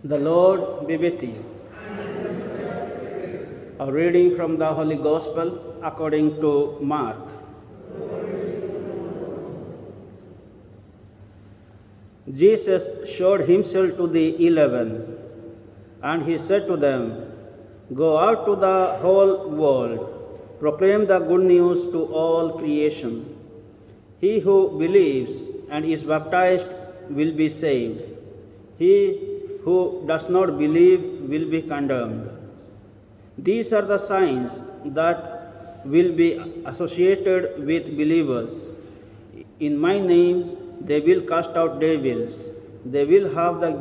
The Lord be with you. A reading from the Holy Gospel according to Mark. Jesus showed himself to the 11, and he said to them, "Go out to the whole world, proclaim the good news to all creation. He who believes and is baptized will be saved. He who does not believe will be condemned. These are the signs that will be associated with believers. In my name, they will cast out devils. They will have the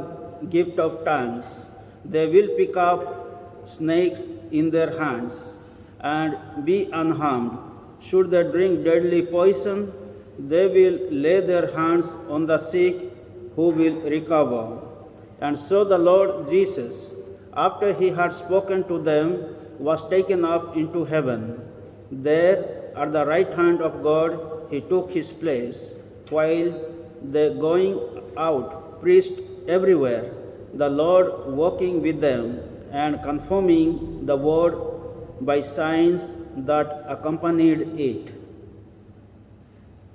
gift of tongues. They will pick up snakes in their hands and be unharmed. Should they drink deadly poison, they will lay their hands on the sick who will recover." And so the Lord Jesus, after he had spoken to them, was taken up into heaven. There, at the right hand of God, he took his place, while they going out preached everywhere, the Lord walking with them and confirming the word by signs that accompanied it.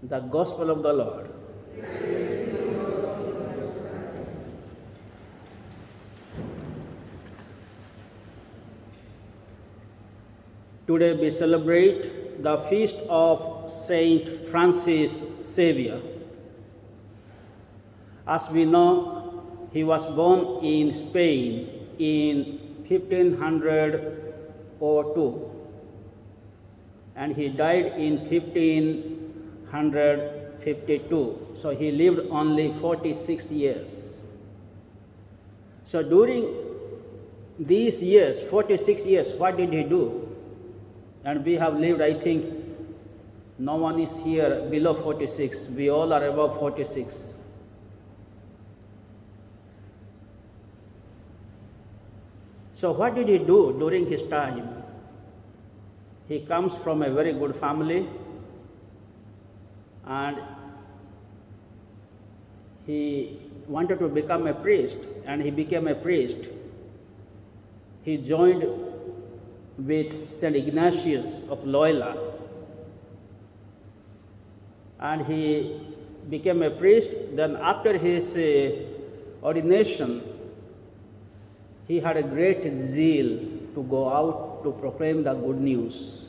The Gospel of the Lord. Today we celebrate the feast of Saint Francis Xavier. As we know, he was born in Spain in 1502, and he died in 1552. So he lived only 46 years. So during these years, 46 years, what did he do? And we have lived, I think, no one is here below 46. We all are above 46. So what did he do during his time? He comes from a very good family, and he wanted to become a priest, and he became a priest. He joined with St. Ignatius of Loyola, and he became a priest. Then after his ordination, he had a great zeal to go out to proclaim the good news.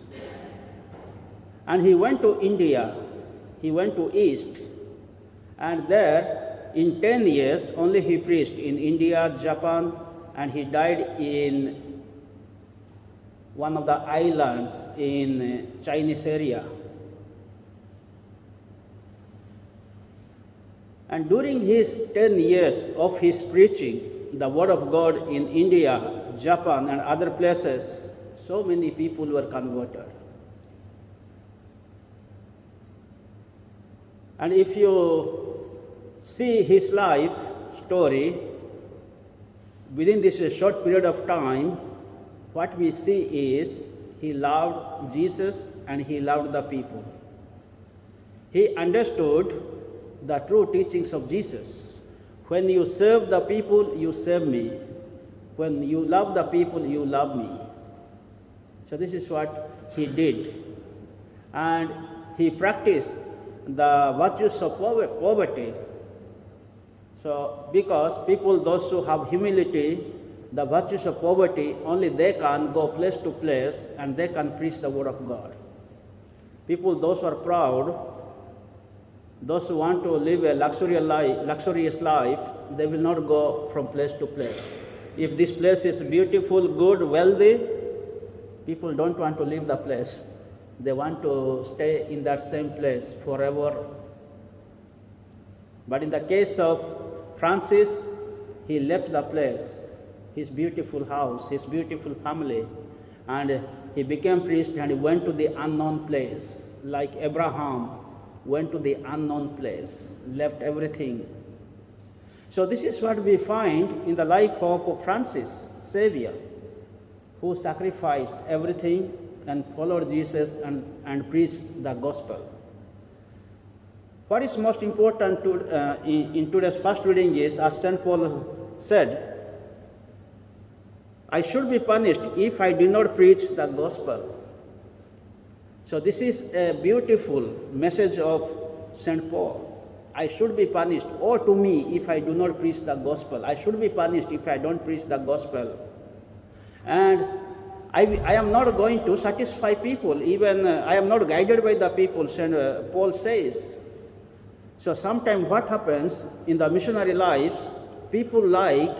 And he went to India, he went to East, and there in 10 years only he preached in India, Japan, and he died in one of the islands in Chinese area. And during his 10 years of his preaching the word of God in India, Japan, and other places, so many people were converted. And if you see his life story, within this short period of time, what we see is he loved Jesus and he loved the people. He understood the true teachings of Jesus. When you serve the people, you serve me. When you love the people, you love me. So this is what he did. And he practiced the virtues of poverty. So because people, those who have humility, the virtues of poverty, only they can go place to place and they can preach the word of God. People, those who are proud, those who want to live a luxurious life, they will not go from place to place. If this place is beautiful, good, wealthy, people don't want to leave the place. They want to stay in that same place forever. But in the case of Francis, he left the place, his beautiful house, his beautiful family, and he became priest and he went to the unknown place, like Abraham went to the unknown place, left everything. So this is what we find in the life of Francis Xavier, who sacrificed everything and followed Jesus and preached the gospel. What is most important in today's first reading is, as St. Paul said, I should be punished if I do not preach the gospel. So this is a beautiful message of St. Paul. I should be punished, or to me, if I do not preach the gospel. I should be punished if I don't preach the gospel. And I am not going to satisfy people, even I am not guided by the people, St. Paul says. So sometimes what happens in the missionary lives, people like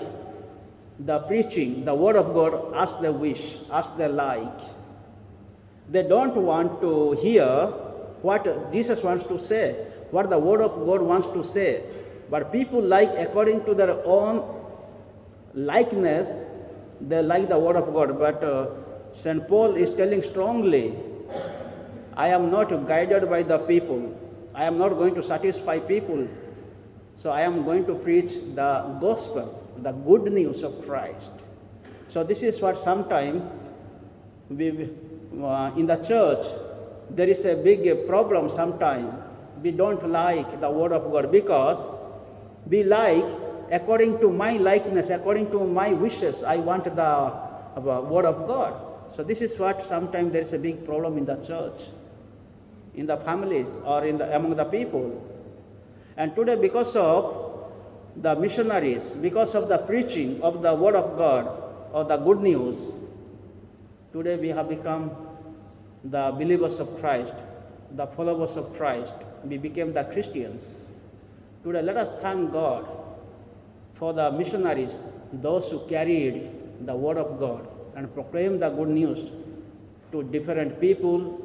the preaching, the word of God as they wish, as they like. They don't want to hear what Jesus wants to say, what the word of God wants to say. But people like according to their own likeness, they like the word of God. But St. Paul is telling strongly, I am not guided by the people. I am not going to satisfy people. So I am going to preach the gospel, the good news of Christ. So this is what sometimes in the church, there is a big problem sometimes. We don't like the word of God because we like according to my likeness, according to my wishes, I want the word of God. So this is what sometimes there is a big problem in the church, in the families, or among the people. And today, because of the missionaries, because of the preaching of the word of God or the good news, today we have become the believers of Christ, the followers of Christ. We became the Christians. Today, let us thank God for the missionaries, those who carried the word of God and proclaimed the good news to different people,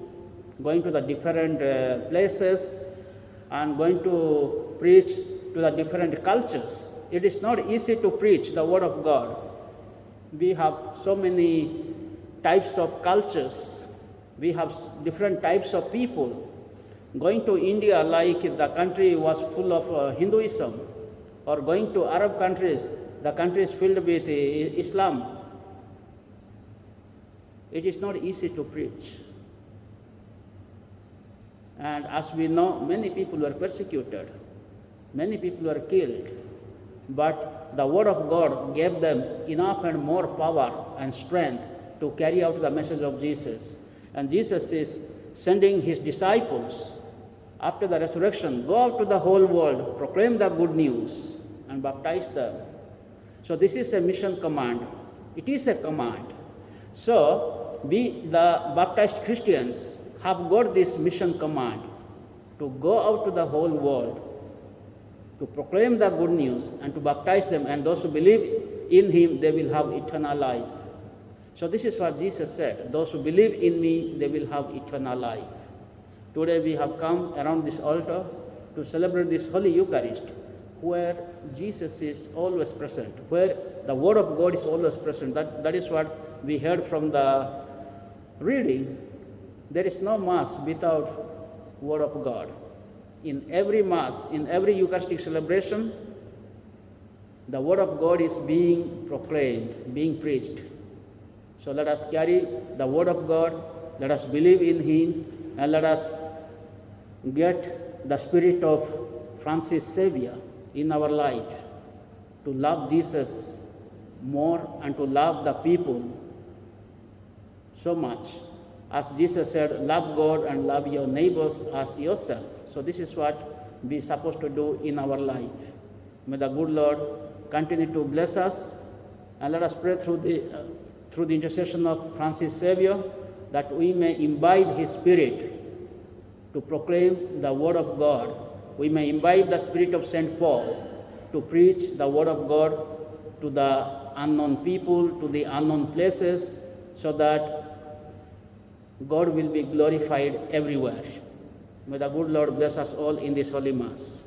going to the different places and going to preach to the different cultures. It is not easy to preach the word of God. We have so many types of cultures. We have different types of people. Going to India, like the country was full of Hinduism, or going to Arab countries, the country is filled with Islam. It is not easy to preach. And as we know, many people were persecuted. Many people were killed. But the word of God gave them enough and more power and strength to carry out the message of Jesus. And Jesus is sending his disciples after the resurrection, go out to the whole world, proclaim the good news, and baptize them. So this is a mission command. It is a command. So we, the baptized Christians, have got this mission command to go out to the whole world, to proclaim the good news and to baptize them, and those who believe in him, they will have eternal life. So this is what Jesus said, those who believe in me, they will have eternal life. Today we have come around this altar to celebrate this Holy Eucharist, where Jesus is always present, where the Word of God is always present. That is what we heard from the reading. There is no Mass without Word of God. In every Mass, in every Eucharistic celebration, the Word of God is being proclaimed, being preached. So let us carry the Word of God, let us believe in him, and let us get the spirit of Francis Xavier in our life, to love Jesus more and to love the people so much. As Jesus said, love God and love your neighbors as yourself. So this is what we are supposed to do in our life. May the good Lord continue to bless us, and let us pray through the intercession of Francis Xavier that we may imbibe his spirit to proclaim the word of God. We may imbibe the spirit of St. Paul to preach the word of God to the unknown people, to the unknown places, so that God will be glorified everywhere. May the good Lord bless us all in this Holy Mass.